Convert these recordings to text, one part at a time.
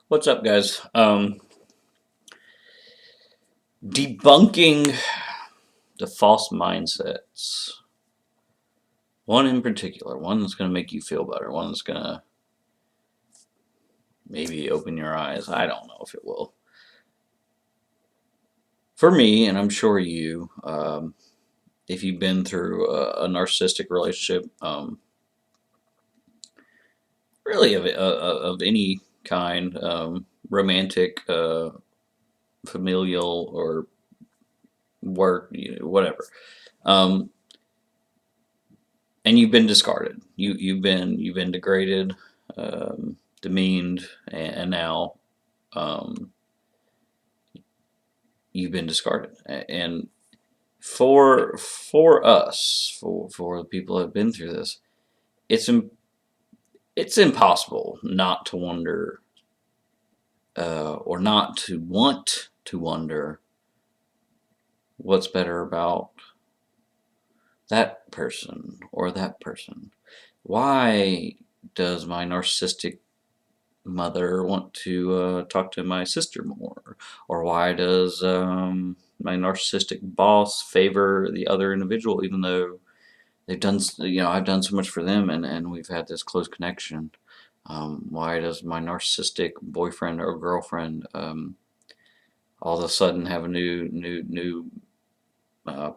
What's up, guys? Debunking the false mindsets. One in particular, one that's going to make you feel better, one that's going to maybe open your eyes. I don't know if it will. For me, and I'm sure you, if you've been through a narcissistic relationship, really of any kind, romantic, familial, or work, whatever. Um, and you've been discarded. You've been degraded, demeaned, and now um, you've been discarded. And for us, for the people that have been through this, it's it's impossible not to wonder, or not to want to wonder what's better about that person or that person. Why does my narcissistic mother want to talk to my sister more? Or why does my narcissistic boss favor the other individual even though they've done, I've done so much for them, and we've had this close connection? Why does my narcissistic boyfriend or girlfriend all of a sudden have a new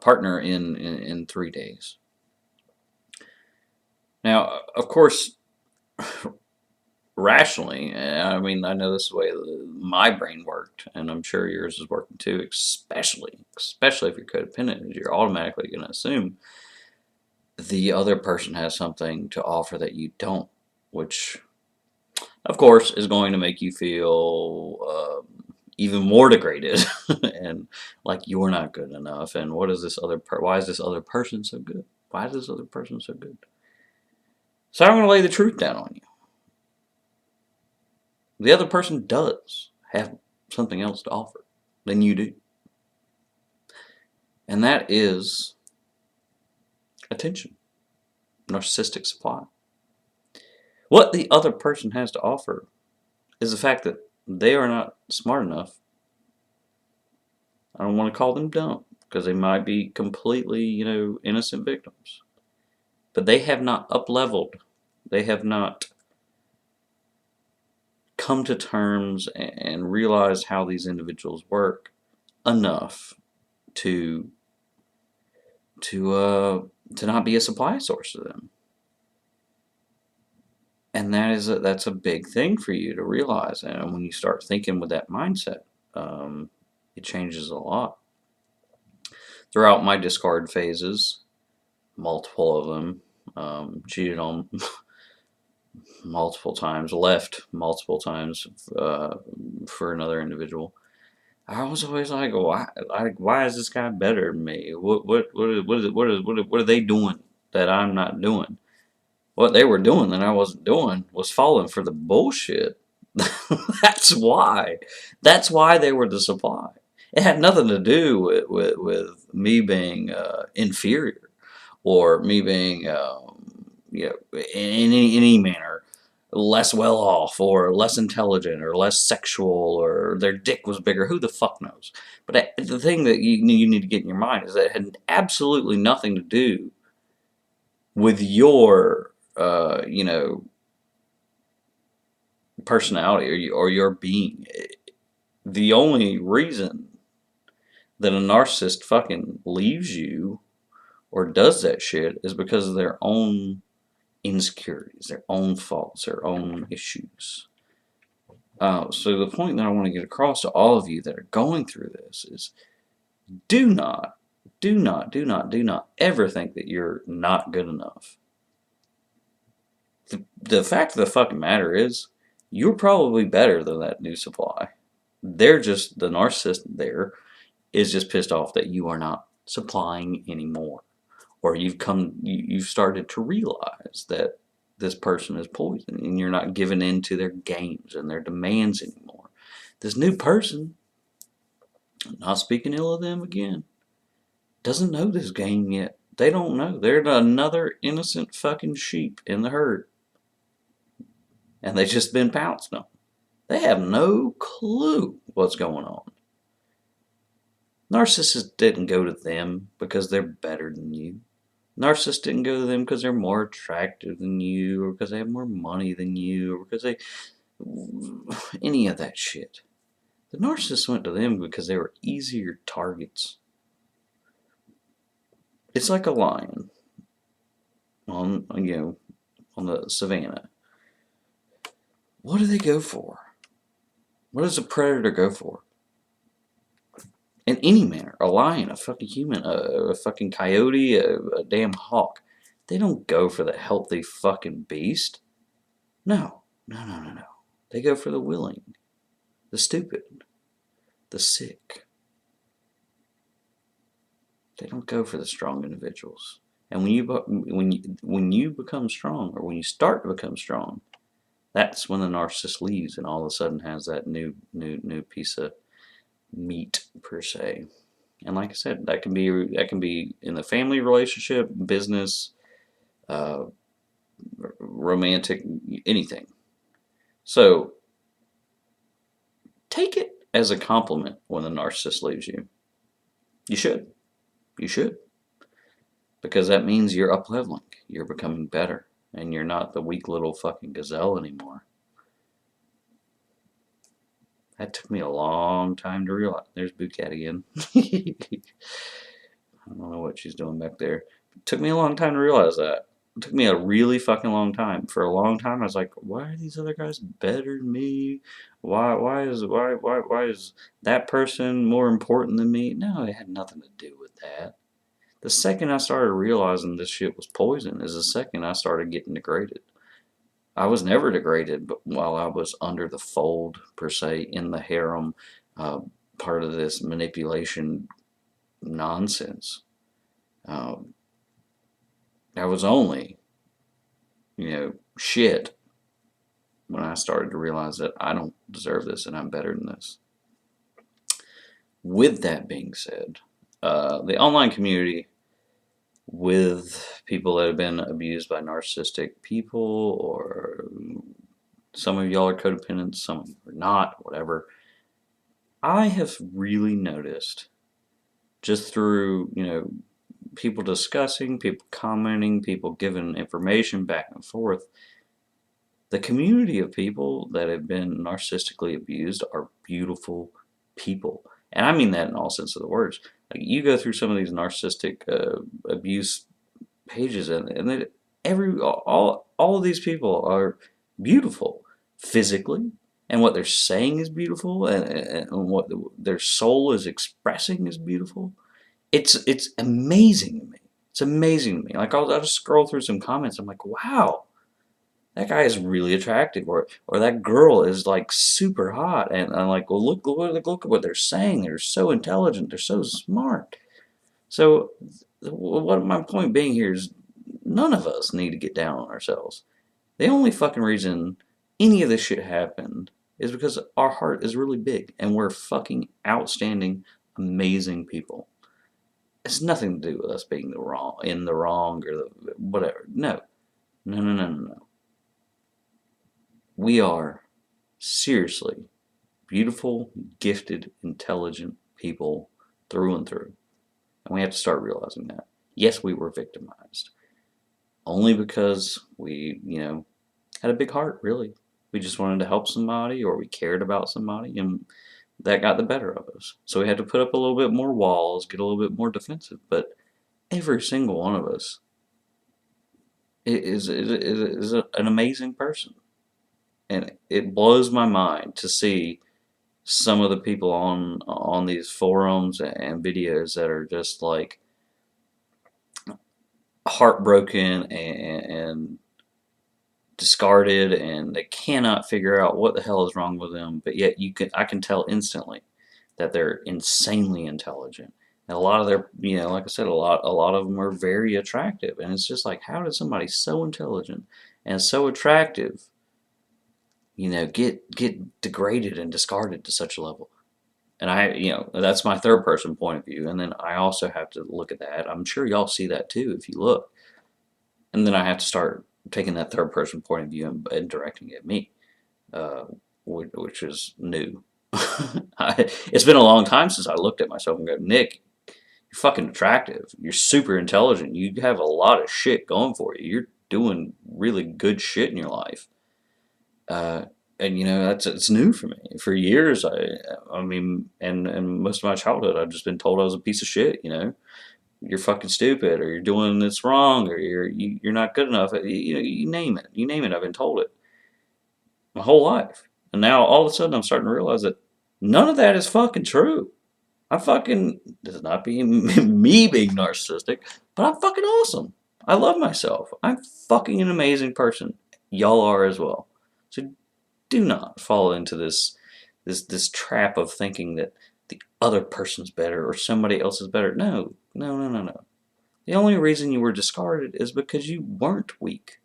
partner in 3 days? Now, of course, rationally, I mean, I know this is the way my brain worked, and I'm sure yours is working too, especially if you're codependent, you're automatically going to assume the other person has something to offer that you don't, which, of course, is going to make you feel even more degraded and like you're not good enough. And what is this why is this other person so good? Why is this other person so good? So I'm going to lay the truth down on you. The other person does have something else to offer than you do. And that is attention, narcissistic supply. What the other person has to offer is the fact that they are not smart enough. I don't want to call them dumb because they might be completely, innocent victims. But they have not up-leveled. They have not come to terms and realized how these individuals work enough to not be a supply source to them. And that's a big thing for you to realize. And when you start thinking with that mindset, it changes a lot. Throughout my discard phases, multiple of them, cheated on multiple times, left multiple times for another individual. I was always like, why is this guy better than me? What are they doing that I'm not doing? What they were doing that I wasn't doing was falling for the bullshit. That's why. That's why they were the supply. It had nothing to do with me being inferior or me being, in any manner less well off or less intelligent or less sexual or their dick was bigger. Who the fuck knows? But the thing that you need to get in your mind is that it had absolutely nothing to do with your, personality or your being. The only reason that a narcissist fucking leaves you or does that shit is because of their own insecurities, their own faults, their own issues. So the point that I want to get across to all of you that are going through this is do not ever think that you're not good enough. The fact of the fucking matter is you're probably better than that new supply. They're just, the narcissist there is just pissed off that you are not supplying anymore. Or you've started to realize that this person is poison and you're not giving in to their games and their demands anymore. This new person, not speaking ill of them again, doesn't know this game yet. They don't know. They're another innocent fucking sheep in the herd. And they've just been pounced on. They have no clue what's going on. Narcissists didn't go to them because they're better than you. Narcissists didn't go to them because they're more attractive than you, or because they have more money than you, or because they. Any of that shit. The narcissists went to them because they were easier targets. It's like a lion on the savannah. What do they go for? What does a predator go for? In any manner, a lion, a fucking human, a fucking coyote, a damn hawk. They don't go for the healthy fucking beast. No, no, no, no, no. They go for the willing, the stupid, the sick. They don't go for the strong individuals. And when you become strong, or when you start to become strong, that's when the narcissist leaves and all of a sudden has that new piece of meat per se. And like I said, that can be in the family relationship, business, uh, romantic, anything. So take it as a compliment when the narcissist leaves you. You should. You should. Because that means you're up leveling. You're becoming better. And you're not the weak little fucking gazelle anymore. That took me a long time to realize. There's Boo Cat again. I don't know what she's doing back there. It took me a long time to realize that. It took me a really fucking long time. For a long time, I was like, why are these other guys better than me? Why is that person more important than me? No, it had nothing to do with that. The second I started realizing this shit was poison is the second I started getting degraded. I was never degraded, but while I was under the fold, per se, in the harem, uh, part of this manipulation nonsense. Um, I was only, shit when I started to realize that I don't deserve this and I'm better than this. With that being said, the online community with people that have been abused by narcissistic people, or some of y'all are codependent, some of you are not, whatever. I have really noticed just through, people discussing, people commenting, people giving information back and forth, the community of people that have been narcissistically abused are beautiful people. And I mean that in all sense of the words. Like, you go through some of these narcissistic abuse pages, and all of these people are beautiful physically, and what they're saying is beautiful, and what their soul is expressing is beautiful. It's amazing to me. It's amazing to me. Like, I'll just scroll through some comments. I'm like, wow, that guy is really attractive, or that girl is like super hot, and I'm like, well, look at what they're saying. They're so intelligent. They're so smart. So, what my point being here is, none of us need to get down on ourselves. The only fucking reason any of this shit happened is because our heart is really big and we're fucking outstanding, amazing people. It's nothing to do with us being in the wrong, or whatever. No, no, no, no, no, no. We are seriously beautiful, gifted, intelligent people through and through. And we have to start realizing that. Yes, we were victimized. Only because we, had a big heart, really. We just wanted to help somebody, or we cared about somebody, and that got the better of us. So we had to put up a little bit more walls, get a little bit more defensive. But every single one of us is an amazing person. And it blows my mind to see some of the people on these forums and videos that are just like heartbroken and discarded, and they cannot figure out what the hell is wrong with them. But yet I can tell instantly that they're insanely intelligent. And a lot of their, like I said, a lot of them are very attractive, and it's just like, how did somebody so intelligent and so attractive, get degraded and discarded to such a level? And that's my third person point of view. And then I also have to look at that. I'm sure y'all see that too if you look. And then I have to start taking that third person point of view and directing it at me. which is new. It's been a long time since I looked at myself and go, Nick, you're fucking attractive. You're super intelligent. You have a lot of shit going for you. You're doing really good shit in your life. Uh, and it's new for me. For years, I mean, and most of my childhood, I've just been told I was a piece of shit. You're fucking stupid, or you're doing this wrong, or you're not good enough. You name it. You name it. I've been told it my whole life. And now all of a sudden, I'm starting to realize that none of that is fucking true. This is not being me being narcissistic, but I'm fucking awesome. I love myself. I'm fucking an amazing person. Y'all are as well. So do not fall into this trap of thinking that the other person's better or somebody else is better. No, no, no, no, no. The only reason you were discarded is because you weren't weak.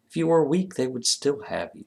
If you were weak, they would still have you.